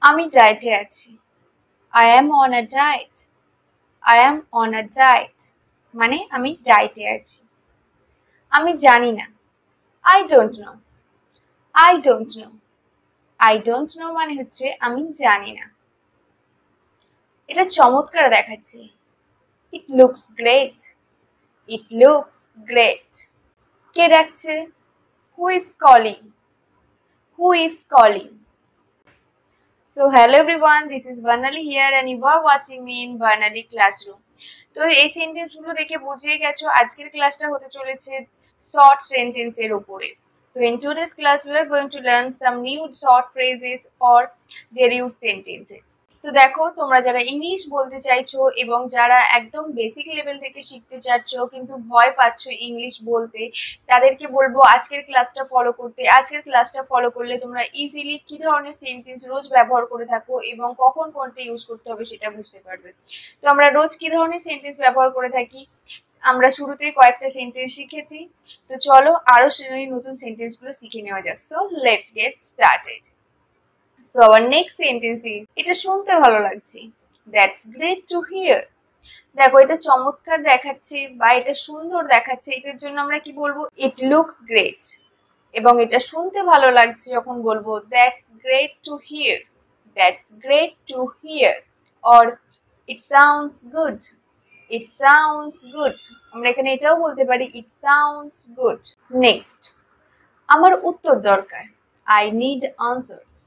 আমি ডায়েটে আছি। I am on a diet. I am on a diet. মানে আমি ডায়েটে আছি। আমি জানি না। I don't know. I don't know. I don't know মানে হচ্ছে আমি জানি না। এটা চমৎকার দেখাচ্ছে। It looks great. It looks great. কে ডাকছে? Who is calling? Who is calling? So hello everyone, this is Varnali here and you are watching me in Varnali Classroom. তো এই সেন্টেন্সগুলো দেখে বুঝিয়ে গেছো আজকের ক্লাসটা হতে চলেছে শর্ট সেন্টেন্সের উপরে। So in today's class we are going to learn some new short phrases or derived sentences. তো দেখো তোমরা যারা ইংলিশ বলতে চাইছো এবং যারা একদম বেসিক লেভেল থেকে শিখতে চাচ্ছো কিন্তু ভয় পাচ্ছো ইংলিশ বলতে, তাদেরকে বলবো আজকের ক্লাসটা ফলো করতে। আজকের ক্লাসটা ফলো করলে তোমরা ইজিলি কি ধরনের সেন্টেন্স রোজ ব্যবহার করে থাকো এবং কখন কোনটা ইউজ করতে হবে সেটা বুঝতে পারবে। তো আমরা রোজ কি ধরনের সেন্টেন্স ব্যবহার করে থাকি, আমরা শুরুতেই কয়েকটা সেন্টেন্স শিখেছি। তো চলো আরো নতুন সেন্টেন্সগুলো শিখে নেওয়া যাক। So let's get started. So our next sentence is এটা শুনতে ভালো লাগছে। That's great to hear. দেখো এটা চমৎকার দেখাচ্ছে বা এটা সুন্দর দেখাচ্ছে, এটার জন্য আমরা কি বলবো? It looks great. এবং এটা শুনতে ভালো লাগছে যখন বলবো That's great to hear. That's great to hear. Or it sounds good. It sounds good. আমরা এখানে এটাও বলতে পারি It sounds good. Next, আমার উত্তর দরকার। I need answers.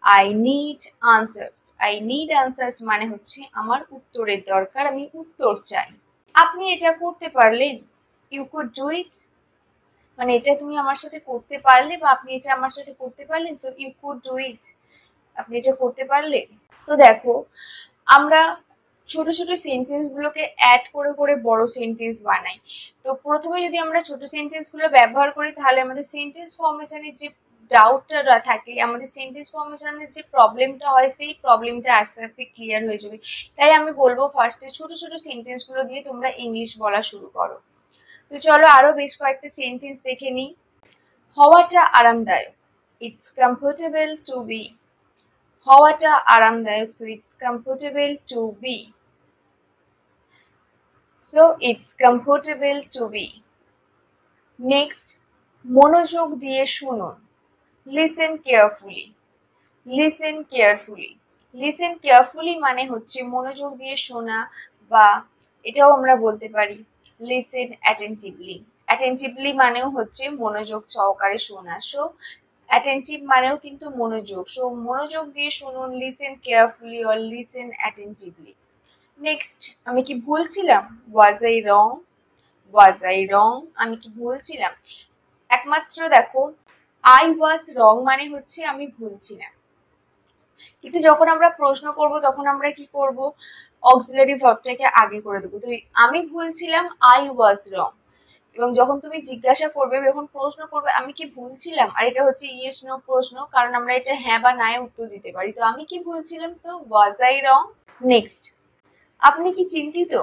I need answers. I need answers মানে হচ্ছে আমার উত্তরের দরকার, আমি উত্তর চাই। আপনি এটা করতে পারলেন। You could do it. মানে এটা তুমি আমার সাথে করতে পারলে বা আপনি এটা আমার সাথে করতে পারলেন। So you could do it. আপনি এটা করতে পারলেন। তো দেখো আমরা ছোট ছোট সেন্টেন্স গুলোকে অ্যাড করে করে বড় সেন্টেন্স বানাই। তো প্রথমে যদি আমরা ছোট সেন্টেন্স গুলো ব্যবহার করি তাহলে আমাদের সেন্টেন্স ফর্মেশনের যে ডাউটটা থাকে, আমাদের সেন্টেন্স ফর্মেশনের যে প্রবলেমটা হয় সেই প্রবলেমটা আস্তে আস্তে ক্লিয়ার হয়ে যাবে। তাই আমি বলবো ফার্স্টে ছোট ছোট সেন্টেন্স গুলো দিয়ে তোমরা ইংলিশ বলা শুরু করো। তো চলো আরো বেশ কয়েকটা সেন্টেন্স দেখে নিই। হওয়াটা আরামদায়ক। It's comfortable to be. হওয়াটা আরামদায়ক। So it's comfortable to be. So it's comfortable to be. Next, মনোযোগ দিয়ে শুনুন। Listen carefully. Listen carefully. Listen carefully মানে হচ্ছে মনোযোগ দিয়ে শোনা, বা এটাও আমরা বলতে পারি listen attentively. Attentively মানেও হচ্ছে মনোযোগ সহকারে শোনা। So attentive মানেও কিন্তু মনোযোগ। So মনোযোগ দিয়ে শুনুন, listen carefully or listen attentively. Next, আমি কি ভুলছিলাম? Was I wrong? Was I রং? আমি কি ভুলছিলাম? একমাত্র দেখো আই ওয়াজ রং মানে হচ্ছে আমি ভুলছিলাম, কিন্তু যখন আমরা প্রশ্ন করব তখন আমরা কি করব? অক্সিলারি ভার্বটাকে আগে করে দেবো। তো আমি ভুলছিলাম আই ওয়াজ রং, এবং যখন তুমি জিজ্ঞাসা করবে, যখন প্রশ্ন করবে আমি কি ভুলছিলাম, আর এটা হচ্ছে ইয়েস নো প্রশ্ন, কারণ আমরা এটা হ্যাঁ বা না উত্তর দিতে পারি। তো আমি কি ভুলছিলাম? তো ওয়াজ আই রং? নেক্সট, আপনি কি চিন্তিত?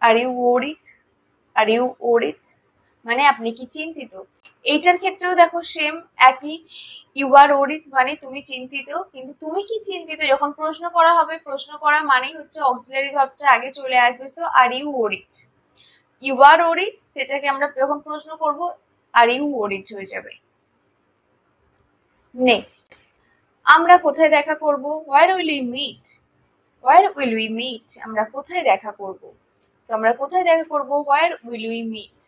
Are you worried? Are you worried মানে আপনি কি চিন্তিত। এইটার ক্ষেত্রেও দেখো সেম একই, ইউ আর ওরিড মানে তুমি চিন্তিত, কিন্তু তুমি কি চিন্তিত যখন প্রশ্ন করা হবে, প্রশ্ন করা মানেই হচ্ছে অক্সিলারি ভার্বটা আগে চলে আসবে। So are you worried? You are worried সেটাকে আমরা যখন প্রশ্ন করব আর ইউ ওরিড হয়ে যাবে। নেক্সট, আমরা কোথায় দেখা করব? Where will you meet? Where will we meet? আমরা কোথায় দেখা করব? তো আমরা কোথায় দেখা করব? Where will we meet?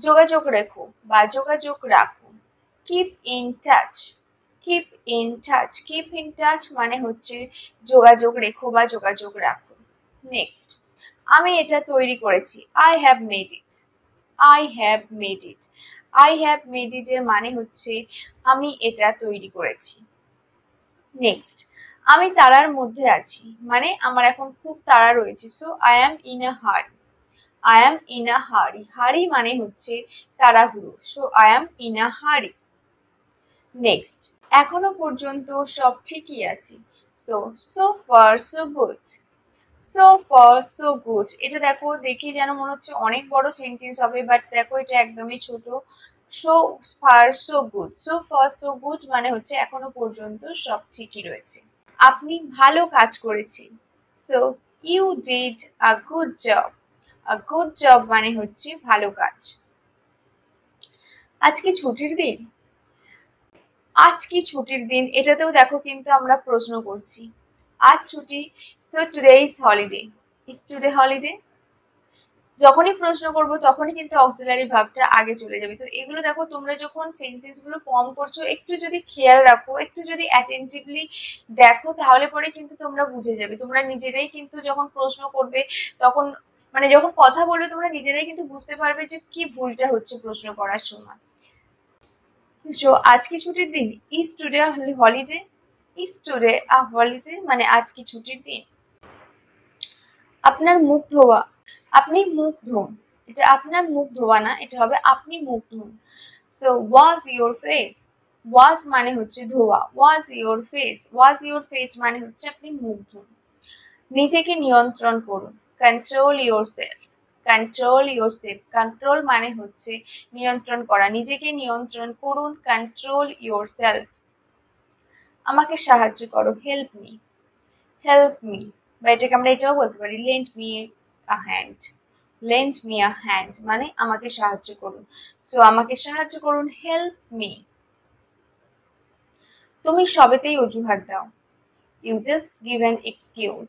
যোগাযোগ রেখো বা যোগাযোগ রাখো। Keep in touch. Keep in touch. Keep in touch মানে হচ্ছে যোগাযোগ রেখো বা যোগাযোগ রাখো। নেক্সট, আমি এটা তৈরি করেছি। I have made it. I have made it. I have made it এর মানে হচ্ছে আমি এটা তৈরি করেছি। নেক্সট, আমি তাড়ার মধ্যে আছি মানে আমার এখন খুব তাড়া রয়েছে। So I am in a hurry. I am in a হারি। হারি মানে হচ্ছে তাড়াহুড়ো। So I am in a হারি। নেক্সট, এখনো পর্যন্ত সব ঠিকই আছে। So so far so good. So far so good এটা দেখো দেখে যেন মনে হচ্ছে অনেক বড় সেন্টেন্স হবে, বাট দেখো এটা একদমই ছোট। So far so good. So far so good মানে হচ্ছে এখনো পর্যন্ত সব ঠিকই রয়েছে। আপনি ভালো কাজ করেছেন। So you did a good job. A good job মানে হচ্ছে ভালো কাজ। আজকে ছুটির দিন। আজ কি ছুটির দিন, এটাতেও দেখো কিন্তু আমরা প্রশ্ন করছি। আজ ছুটি, so today is holiday. Is today holiday? যখনই প্রশ্ন করব তখনই কিন্তু অক্সিলারি ভার্বটা আগে চলে যাবে। তো এগুলো দেখো তোমরা যখন সেন্টেন্স গুলো ফর্ম করছো একটু যদি খেয়াল রাখো, একটু যদি অ্যাটেন্টিভলি দেখো, তাহলে পরে কিন্তু তোমরা বুঝে যাবে। তোমরা নিজেরাই কিন্তু যখন প্রশ্ন করবে তখন মানে যখন কথা বলবে তোমরা নিজেরাই কিন্তু বুঝতে পারবে যে কি ভুলটা হচ্ছে প্রশ্ন করার সময়। সো আজকে ছুটির দিন। Is today holiday? Is today a holiday মানে আজকে ছুটির দিন। আপনার মুখ ধোয়া। আপনি মুখ ধোন। এটা আপনার মুখ ধোয়া না, এটা হবে আপনি মুখ ধোন। So wash your face. Wash মানে হচ্ছে ধোয়া। Wash your face. Wash your face মানে হচ্ছে আপনি মুখ ধোন। নিজেকে নিয়ন্ত্রণ করুন। Control your self. Control your self. Control মানে হচ্ছে নিয়ন্ত্রণ করা। নিজেকে নিয়ন্ত্রণ করুন। Control your self. আমাকে সাহায্য করো। Help me. হেল্প মি, বা এটাকে আমরা এটাও বলতে পারি lend me a hand. Lend me a hand মানে আমাকে সাহায্য করুন। সো আমাকে সাহায্য করুন, হেল্প মি। তুমি সবেতেই অজুহাত দাও। You just give an excuse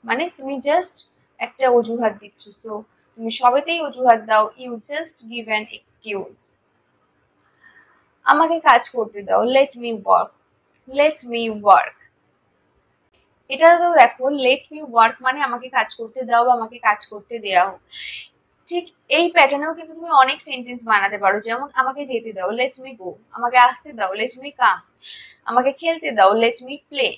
মানে তুমি জাস্ট একটা অজুহাত দিচ্ছ। সো তুমি সবেতেই অজুহাত দাও, you just give an excuse. আমাকে কাজ করতে দাও, let me work. Let me work, এটা তো দেখো লেট মি ওয়ার্ক মানে আমাকে কাজ করতে দাও বা আমাকে কাজ করতে দেওয়া হোক। ঠিক এই প্যাটার্নেও কিন্তু তুমি অনেক সেন্টেন্স বানাতে পারো। যেমন আমাকে যেতে দাও, লেট মি গো। আমাকে আসতে দাও, লেট মি কাম। আমাকে খেলতে দাও, লেট মি প্লে।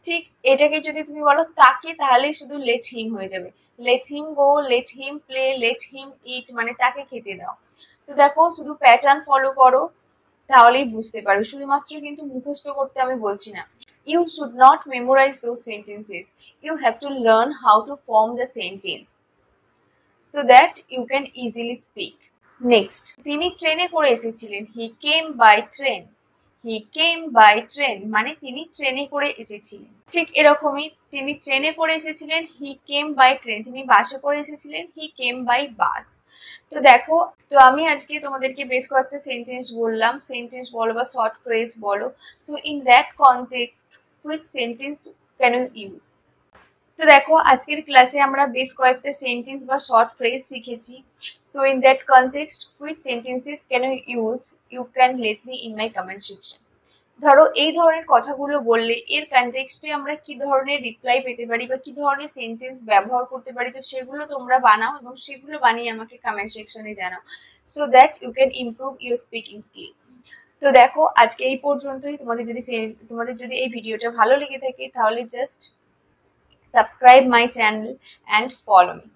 ঠিক এটাকে যদি তুমি বলো তাকে, তাহলেই শুধু লেট হিম হয়ে যাবে। Let him go, let him play, let him eat মানে তাকে খেতে দাও। তো দেখো শুধু প্যাটার্ন ফলো করো তাহলেই বুঝতে পারবে, শুধুমাত্র কিন্তু মুখস্থ করতে আমি বলছি না। You should not memorize those sentences. You have to learn how to form the sentence so that you can easily speak. Next, তিনি ট্রেনে করে এসেছিলেন। He came by train. He came by train মানে তিনি ট্রেনে করে এসেছিলেন। ঠিক এরকমই তিনি ট্রেনে করে এসেছিলেন, he came by train। তিনি বাসে করে এসেছিলেন, he came by bus। তো দেখো, তো আমি আজকে তোমাদেরকে বেশ কয়েকটা সেন্টেন্স বললাম। সেন্টেন্স বলো বা শর্ট ফ্রেজ বলো। So in that context which sentence can you use? তো দেখো আজকের ক্লাসে আমরা বেশ কয়েকটা সেন্টেন্স বা শর্ট ফ্রেজ শিখেছি। So in that context which sentences can you use? You can let me in my comment section. ধরো এই ধরনের কথাগুলো বললে এর কনটেক্সটে আমরা কি ধরনের রিপ্লাই পেতে পারি বা কি ধরনের সেন্টেন্স ব্যবহার করতে পারি, তো সেগুলো তোমরা বানাও এবং সেগুলো বানিয়ে আমাকে কমেন্ট সেকশনে জানাও, so that you can improve your speaking skill. তো দেখো আজকে এই পর্যন্তই। তোমাদের যদি এই ভিডিওটা ভালো লেগে থাকে তাহলে just subscribe my channel and follow me.